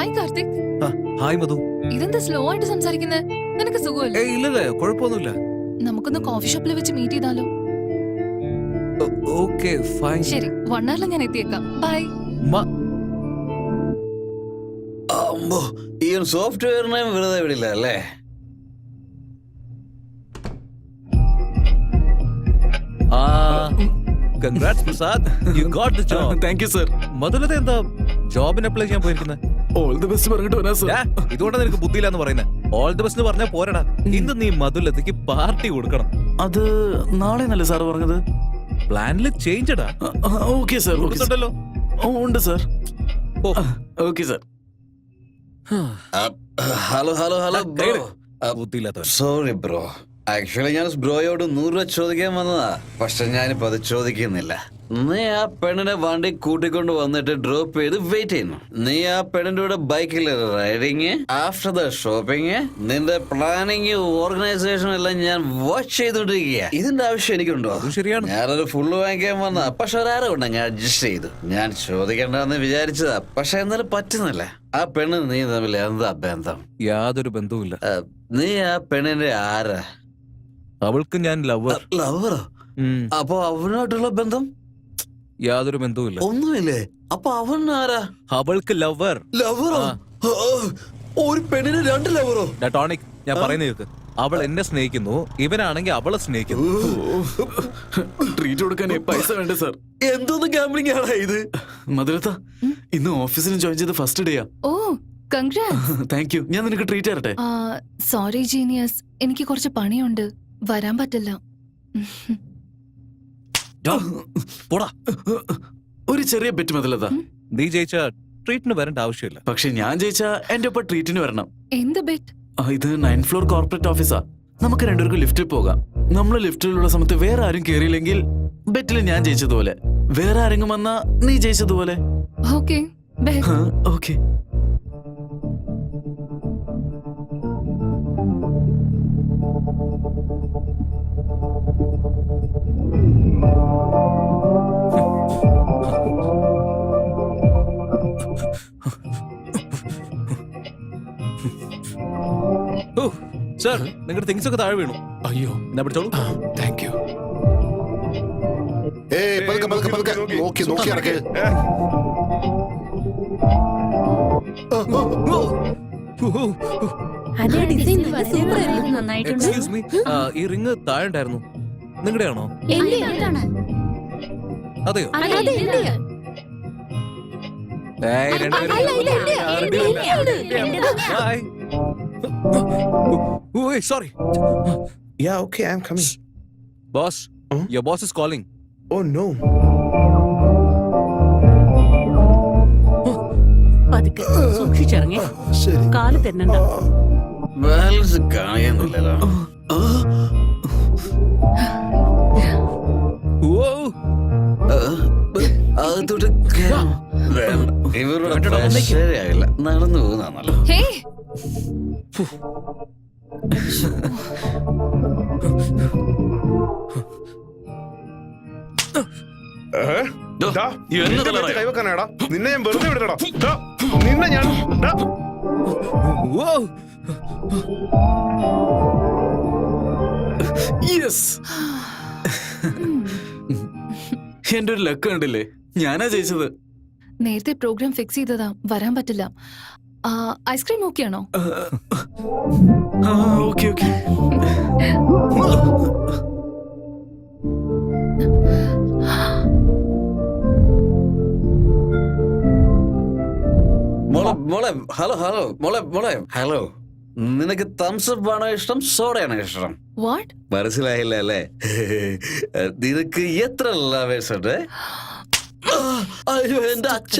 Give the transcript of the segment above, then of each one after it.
Hi Karthik. Hi മധു. ഇതെന്താ slow ആയിട്ട് സംസാരിക്കുന്നേ? നിനക്ക് സുഖമല്ലേ? ഇല്ലല്ലേ, കുഴപ്പമൊന്നുമില്ല. നമുക്കൊന്ന് കോഫി ഷോപ്പിൽ വെച്ച് മീറ്റ് ചെയ്താലോ? Okay fine. ശരി, 1 hour ഞാൻ എത്തിയേക്കാം. ബൈ. ഈ ഒരു സോഫ്റ്റ്വെയറിനെ വെറുതെ വിടില്ല അല്ലേ? Congrats Prasad, you got the job. Thank you sir. Madhulatha എന്താ ജോബിന് അപ്ലൈ ചെയ്യാൻ പോയിരിക്കുന്നത്? ഓൾ ദി ബെസ്റ്റ് പറഞ്ഞിട്ട് വരാ സർ. ഇതുകൊണ്ട് നിനക്ക് ബുദ്ധിയില്ലാന്ന് പറയുന്നത്. ഓൾ ദി ബെസ്റ്റ് പറഞ്ഞാൽ പോരടാ, ഇന്ന് നീ മധുലതയ്ക്ക് പാർട്ടി കൊടുക്കണം. അത് നാളെ നല്ല സാർ പറഞ്ഞത്. പ്ലാനില് ചേഞ്ചടാ. Okay sir. കൊടുത്തിട്ടല്ലോ. ഉണ്ട് sir. Okay sir. Hello hello hello bro. ബുദ്ധിയില്ലാത്ത. സോറി ബ്രോ, ആക്ച്വലി ഞാൻ ബ്രോയോട് 100 രൂപ ചോദിക്കാൻ വന്നതാ. പക്ഷെ ഞാനിപ്പോ അത് ചോദിക്കുന്നില്ല. നീ ആ പെണ്ണിനെ വണ്ടി കൂട്ടിക്കൊണ്ട് വന്നിട്ട് ഡ്രോപ്പ് ചെയ്ത് വെയിറ്റ് ചെയ്യുന്നു. നീ ആ പെണ്ണിന്റെ കൂടെ ബൈക്കിൽ റൈഡിങ്, ആഫ്റ്റർ ദ ഷോപ്പിംഗ്, നിന്റെ പ്ലാനിങ്, ഓർഗനൈസേഷൻ എല്ലാം ഞാൻ വാച്ച് ചെയ്തോണ്ടിരിക്കുക. ഇതിന്റെ ആവശ്യം എനിക്കുണ്ടോ? ശരിയാണ്. ഞാനൊരു ഫുള്ള് വാങ്ങിക്കാൻ വന്ന, പക്ഷെ ഒരാരെ കൊണ്ട് ഞാൻ അഡ്ജസ്റ്റ് ചെയ്തു. ഞാൻ ചോദിക്കണ്ടെന്ന് വിചാരിച്ചതാ, പക്ഷെ എന്നാലും പറ്റുന്നില്ല. ആ പെണ്ണ് നീ തമ്മിൽ എന്താ ബന്ധം? യാതൊരു ബന്ധവുമില്ല. നീ ആ പെണ്ണിന്റെ ആരാ? അവൾക്ക് ഞാൻ ലവർ. ലവറോ? അപ്പൊ അവനായിട്ടുള്ള ബന്ധം? യാതൊരു ബന്ധവുമില്ല. ഒന്നുമില്ലേ? അപ്പൊ അവൻ ആരാ? അവൾക്ക് ലവർ. ലവറോ? ഒരു പെണ്ണിന് 2 ലവറോ? ടോണിക്, ഞാൻ പറയുന്ന കേൾക്ക്. അവൾ എന്നെ സ്നേഹിക്കുന്നു, ഇവനാണെങ്കിൽ അവളെ സ്നേഹിക്കുന്നു. ട്രീറ്റ് കൊടുക്കാൻ പൈസ വേണ്ട സർ. എന്തോന്ന് ഗാംബ്ലിംഗ് ആണോ ഇത്? മധുരത്ത, ഇന്ന് ഓഫീസിന് ജോയിൻ ചെയ്ത് ഫസ്റ്റ് ഡേയാ. ഓ കൺഗ്രാറ്റ്സ്. Thank you. ഞാൻ നിനക്ക് ട്രീറ്റ് തരട്ടെ? സോറി ജീനിയസ്, എനിക്ക് കുറച്ച് പണിയുണ്ട്, വരാൻ പറ്റില്ല. പോടാ. ഒരു ചെറിയ ബെറ്റ് മധുലത. നീ ജയിച്ച ട്രീറ്റിന് വരേണ്ട ആവശ്യമില്ല. പക്ഷെ ഞാൻ ജയിച്ച എന്റെ ഒപ്പം ട്രീറ്റിന് വരണം. എന്ത് ബെറ്റ്? ഇത് 9th ഫ്ലോർ കോർപ്പറേറ്റ് ഓഫീസാ. നമുക്ക് രണ്ടുപേർക്കും ലിഫ്റ്റിൽ പോകാം. നമ്മള് ലിഫ്റ്റിലുള്ള സമയത്ത് വേറെ ആരും കേറിയില്ലെങ്കിൽ ബെറ്റിൽ ഞാൻ ജയിച്ചതുപോലെ, വേറെ ആരെങ്കിലും വന്നാ നീ ജയിച്ചതുപോലെ. Okay, bet. ഓക്കേ. സർ, നിങ്ങളുടെ തിങ്സ് ഒക്കെ താഴെ വീണു. അയ്യോ, എന്നാ പിടിച്ചോളൂ. Thank you. നോക്കി നടക്ക്. എക്സ്ക്യൂസ് മീ, ഈ റിങ് താഴെ ഉണ്ടായിരുന്നു. നിങ്ങളുടെ ആണോ? അതെയോ? Sorry. Yeah, okay, I'm coming. Boss, your boss is calling. Oh no. പതുക്കെ സൂക്ഷിച്ചിറങ്ങി. കാല് തന്നണ്ട. ബാലൻസ് കാണിക്കുന്നില്ലല്ലോ. അകത്തോട്ട് ഇവരുടെ ശരിയായില്ല. നടന്നു പോകുന്നല്ലോ. കൈവെക്കാനാടാ നിന്നെ ഞാൻ വെറുതെ വിടടാ. നിന്നെ ഞാൻ എന്റെ ഒരു ലക്ക് കണ്ടില്ലേ? ഞാനാ ജയിച്ചത്. നേരത്തെ പ്രോഗ്രാം ഫിക്സ് ചെയ്തതാ, വരാൻ പറ്റില്ല. ഐസ്ക്രീം ഓക്കെയാണോ? Okay okay. മോളെ ഹലോ ഹലോ മോളെ ഹലോ. നിനക്ക് തംസപ്പ് ആണോ ഇഷ്ടം, സോഡയാണോ ഇഷ്ടം? വാട്ട്? മനസ്സിലായില്ല അല്ലേ? നിനക്ക് എത്ര ലവേഴ്സ് ഉണ്ട്? അയ്യോ എന്റെ അച്ഛ.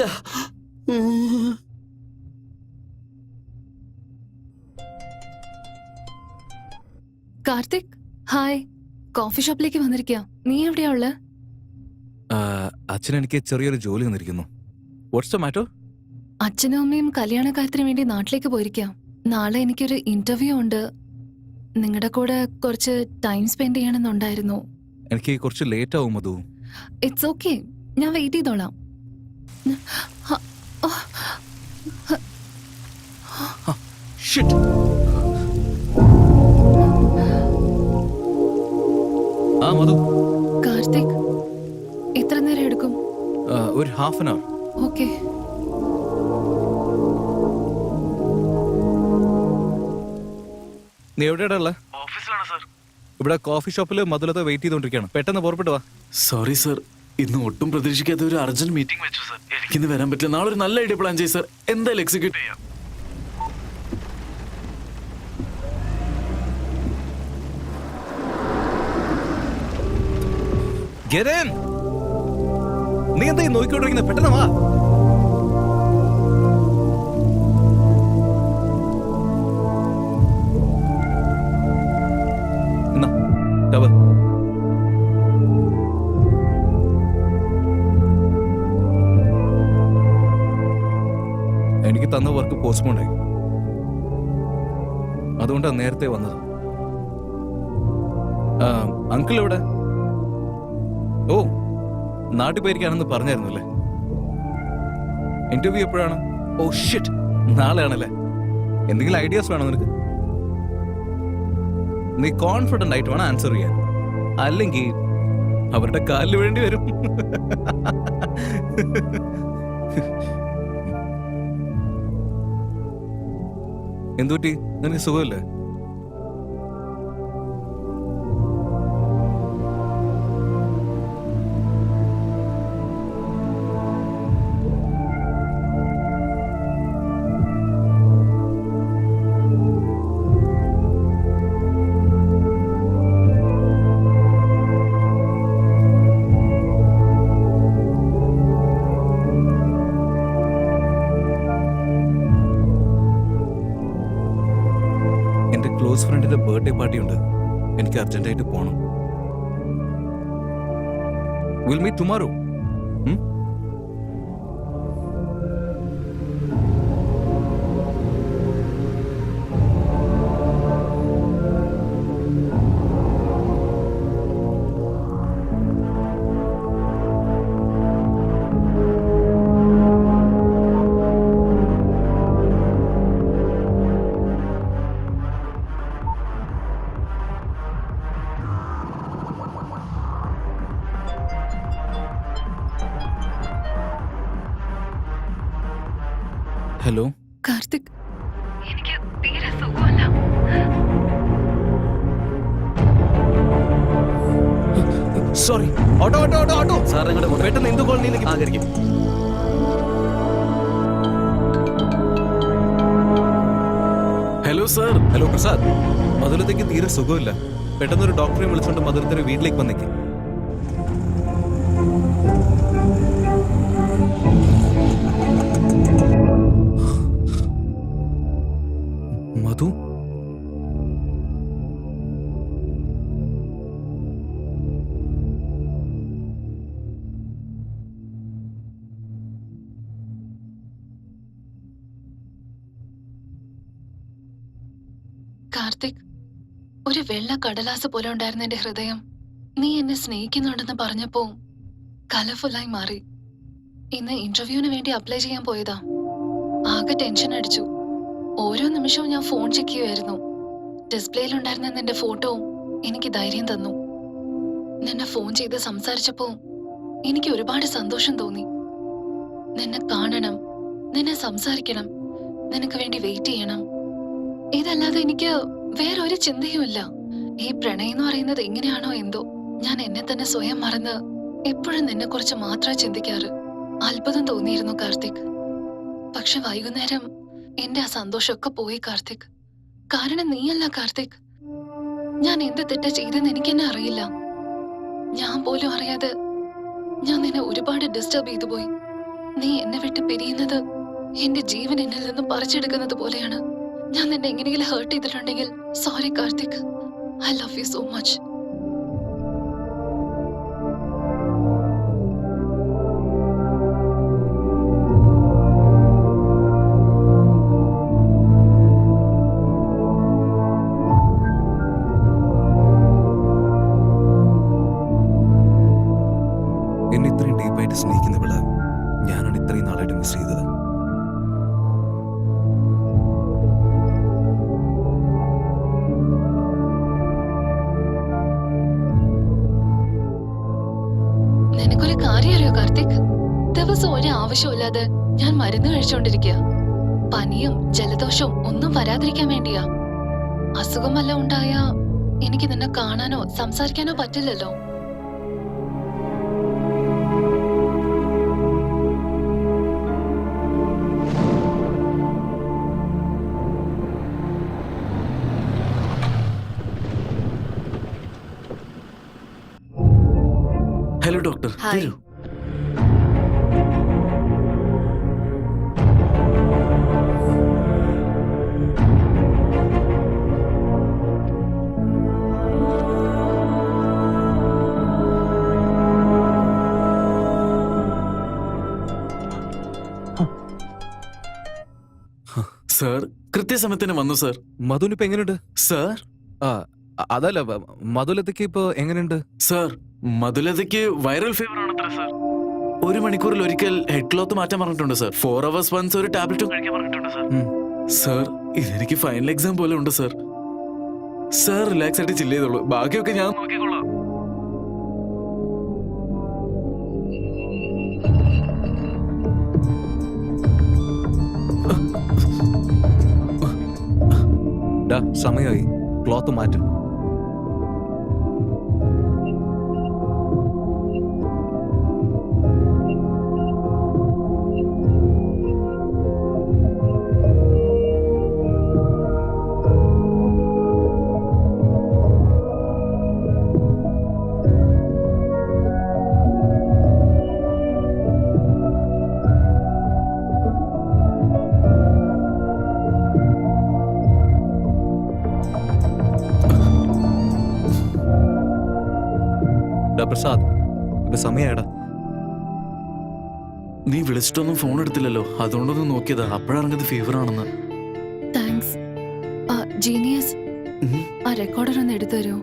കാർത്തിക്, ഹായ്. കോഫി ഷോപ്പിലേക്ക് വന്നിരിക്കുക. നീ എവിടെയാ ഉള്ളത്? അച്ഛൻ എനിക്ക് ചെറിയൊരു ജോലി തന്നിരിക്കുന്നു. What's the matter? അച്ഛനും അമ്മയും കല്യാണക്കാര്യത്തിന് വേണ്ടി നാട്ടിലേക്ക് പോയിരിക്കാം. നാളെ എനിക്കൊരു ഇന്റർവ്യൂ ഉണ്ട്. നിങ്ങളുടെ കൂടെ കുറച്ച് ടൈം സ്പെൻഡ് ചെയ്യണമെന്നുണ്ടായിരുന്നു. എനിക്ക് കുറച്ച് ലേറ്റ് ആവും മധു. ഇറ്റ്സ് ഓക്കെ, ഞാൻ വെയിറ്റ് ചെയ്തോളാം. ഷിറ്റ്. ആ മധു, കാർത്തിക്, എത്ര നേരം എടുക്കും? ഒരു ഹാഫ് ആൻ അവർ. ഓക്കെ. നീ എവിടെയാ ഉള്ളത്? ഇവിടെ കോഫി ഷോപ്പിൽ മധുലത്തെ വെയിറ്റ് ചെയ്തോണ്ടിരിക്കുകയാണ്. പെട്ടെന്ന് പുറപ്പെട്ടു വാ. സോറി സർ, ഇന്ന് ഒട്ടും പ്രതീക്ഷിക്കാത്ത ഒരു അർജന്റ് മീറ്റിംഗ് വെച്ചു സർ. എനിക്കിന്ന് വരാൻ പറ്റില്ല. നാളെ ഒരു നല്ല ഐഡിയ പ്ലാൻ ചെയ്യും സർ. എന്തായാലും എക്സിക്യൂട്ട് ചെയ്യാം. Get in. നീ എന്താ ഈ നോക്കിക്കൊണ്ടിരിക്കുന്നത്? പെട്ടെന്ന് വാ. എന്നാ, ടവൽ. എനിക്ക് തന്ന വർക്ക് പോസ്റ്റ്പോൺ ആയി. അതുകൊണ്ടാണ് നേരത്തെ വന്നത്. അങ്കിൾ എവിടെ? ഓ, നാട്ടിൽ പോയിരിക്കാണെന്ന് പറഞ്ഞായിരുന്നല്ലേ. ഇന്റർവ്യൂ എപ്പോഴാണ്? ഓ ഷിറ്റ്, നാളെയാണല്ലേ. എന്തെങ്കിലും ഐഡിയാസ് വേണോ നിനക്ക്? നീ കോൺഫിഡന്റ് ആയിട്ട് വേണം ആൻസർ ചെയ്യാൻ, അല്ലെങ്കിൽ അവരുടെ കാലിൽ വേണ്ടി വരും. എന്തുപറ്റി? നിനക്ക് സുഖമില്ലേ? എന്റെ ക്ലോസ് ഫ്രണ്ടിന്റെ ബർത്ത്ഡേ പാർട്ടി ഉണ്ട്. എനിക്ക് അർജന്റായിട്ട് പോകണം. Will meet tomorrow. Hello Karthik, എനിക്ക് തീരെ സുഖമല്ല. Sorry. Auto auto auto auto sir, നിങ്ങളുടെ പെട്ടെന്ന് എന്ത് കോളനിയിലേക്ക് ആകരിക്കും. Hello sir. ഹലോ പ്രസാദ്, മധുരത്തേക്ക് തീരെ സുഖമില്ല. പെട്ടെന്ന് ഒരു ഡോക്ടറെ വിളിച്ചോണ്ട് മധുരത്തിന്റെ വീട്ടിലേക്ക് വന്നേക്ക്. മധു, കാർത്തിക്, ഒരു വെള്ള കടലാസ് പോലെ ഉണ്ടായിരുന്ന എന്റെ ഹൃദയം നീ എന്നെ സ്നേഹിക്കുന്നുണ്ടെന്ന് പറഞ്ഞപ്പോ കളർഫുള്ളായി മാറി. ഇന്ന് ഇന്റർവ്യൂവിന് വേണ്ടി അപ്ലൈ ചെയ്യാൻ പോയതാ. ആകെ ടെൻഷൻ അടിച്ചു. ഓരോ നിമിഷവും ഞാൻ ഫോൺ ചെക്ക് ചെയ്യുമായിരുന്നു. ഡിസ്പ്ലേയിലുണ്ടായിരുന്ന നിന്റെ ഫോട്ടോവും എനിക്ക് ധൈര്യം തന്നു. നിന്നെ ഫോൺ ചെയ്ത് സംസാരിച്ചപ്പോ എനിക്ക് ഒരുപാട് സന്തോഷം തോന്നി. നിന്നെ കാണണം, നിന്നെ സംസാരിക്കണം, നിനക്ക് വേണ്ടി വെയിറ്റ് ചെയ്യണം. ഇതല്ലാതെ എനിക്ക് വേറൊരു ചിന്തയുമില്ല. ഈ പ്രണയം എന്ന് പറയുന്നത് എങ്ങനെയാണോ എന്തോ, ഞാൻ എന്നെ തന്നെ സ്വയം മറന്ന് എപ്പോഴും നിന്നെ കുറിച്ച് മാത്രമേ ചിന്തിക്കാറ്. അത്ഭുതം തോന്നിയിരുന്നു കാർത്തിക്. പക്ഷെ വൈകുന്നേരം എന്റെ ആ സന്തോഷമൊക്കെ പോയി കാർത്തിക്. കാരണം നീയല്ല കാർത്തിക്. ഞാൻ എന്ത് തെറ്റാ ചെയ്തെന്ന് എനിക്ക് തന്നെ അറിയില്ല. ഞാൻ പോലും അറിയാതെ ഞാൻ നിന്നെ ഒരുപാട് ഡിസ്റ്റർബ് ചെയ്തു പോയി. നീ എന്നെ വിട്ട് പിരിയുന്നത് എന്റെ ജീവൻ എന്നിൽ നിന്നും പറിച്ചെടുക്കുന്നത് പോലെയാണ്. ഞാൻ നിന്നെ എങ്ങനെയെങ്കിലും ഹേർട്ട് ചെയ്തിട്ടുണ്ടെങ്കിൽ sorry Karthik. I love you so much. എന്നെ ഇത്രയും ഡീപ്പായിട്ട് സ്നേഹിക്കുന്നവള് ഞാനാണ് ഇത്രയും നാളായിട്ട് മിസ് ചെയ്തത്. ഒരു കാര്യം അറിയോ കാർത്തിക്? ദിവസം ഒരു ആവശ്യമില്ലാതെ ഞാൻ മരുന്ന് കഴിച്ചോണ്ടിരിക്കുക. പനിയും ജലദോഷവും ഒന്നും വരാതിരിക്കാൻ വേണ്ടിയാ. അസുഖം വല്ലതും ഉണ്ടായാ എനിക്ക് നിന്നെ കാണാനോ സംസാരിക്കാനോ പറ്റില്ലല്ലോ. Hello doctor. ഹായ്. തരൂ. സർ കൃത്യസമയത്തിന് വന്നു സർ. മധുലിപ്പോ എങ്ങനെയുണ്ട്? സർ ആ അതല്ല മധുലതയ്ക്ക് ഇപ്പൊ എങ്ങനെയുണ്ട്? സർ മധുലതയ്ക്ക് വൈറൽ ഫീവർ ആണത്ര സർ. 1 മണിക്കൂറിൽ ഒരിക്കൽ ഹെഡ് ക്ലോത്ത് മാറ്റാൻ പറഞ്ഞിട്ടുണ്ട് സർ. 4 hours once ഒരു ടാബ്ലറ്റും കഴിക്കാൻ പറഞ്ഞിട്ടുണ്ട് സർ. സർ ഇതെനിക്ക് ഫൈനൽ എക്സാം പോലെ ഉണ്ട് സർ. സർ റിലാക്സ് ആയിട്ട് ചില്ല് ചെയ്തോളൂ, ബാക്കിയൊക്കെ ഞാൻ നോക്കിക്കോളാം. ഡാ സമയമായി, ക്ലോത്ത് മാറ്റും. പ്രസാദ് ഇപ്പൊ സമയാടാ. നീ വിളിച്ചിട്ടൊന്നും ഫോൺ എടുത്തില്ലല്ലോ, അതുകൊണ്ടൊന്നും നോക്കിയതാ. അപ്പോഴറിഞ്ഞത് ഫീവർ ആണെന്ന്. താങ്ക്സ്. ജീനിയസ്, ആ റെക്കോർഡർ ഒന്ന് എടുത്തു തരുമോ?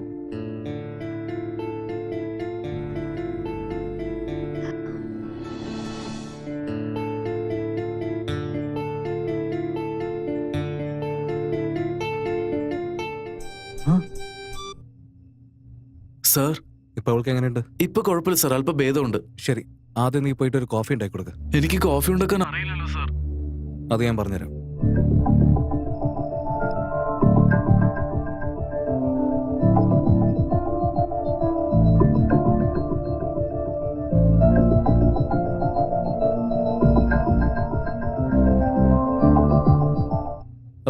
സർ ഇപ്പൊ അവൾക്ക് എങ്ങനെയുണ്ട്? ഇപ്പൊ കുഴപ്പമില്ല സർ, അല്പം ഭേദമുണ്ട്. ശരി, ആദ്യം നീ പോയിട്ട് ഒരു കോഫി ഉണ്ടാക്കി കൊടുക്ക. എനിക്ക് കോഫി ഉണ്ടാക്കാൻ അറിയില്ലല്ലോ സർ. അത് ഞാൻ പറഞ്ഞുതരാം.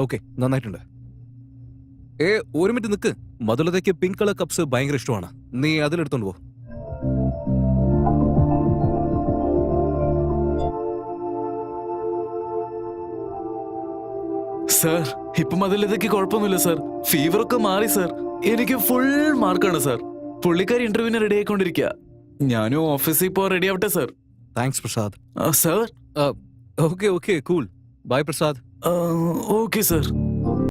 ഓക്കെ, നന്നായിട്ടുണ്ട്. ഒരു മിനിറ്റ് നിക്ക്. മധുലതയ്ക്ക് പിങ്ക് കളർ കപ്സ് ഭയങ്കര ഇഷ്ടമാണ്. നീ അതിലെടുത്തോണ്ട് പോ. സർ ഇപ്പം അതിലേക്ക് കുഴപ്പമൊന്നുമില്ല സർ. ഫീവർ ഒക്കെ മാറി സർ. എനിക്ക് ഫുൾ മാർക്കാണ് സർ. പുള്ളിക്കാരി ഇന്റർവ്യൂവിന് റെഡി ആയിക്കൊണ്ടിരിക്കുക. ഞാനും ഓഫീസിൽ പോ റെഡി ആവട്ടെ sir. Thanks Prasad. Sir okay cool. Bye Prasad. Okay sir.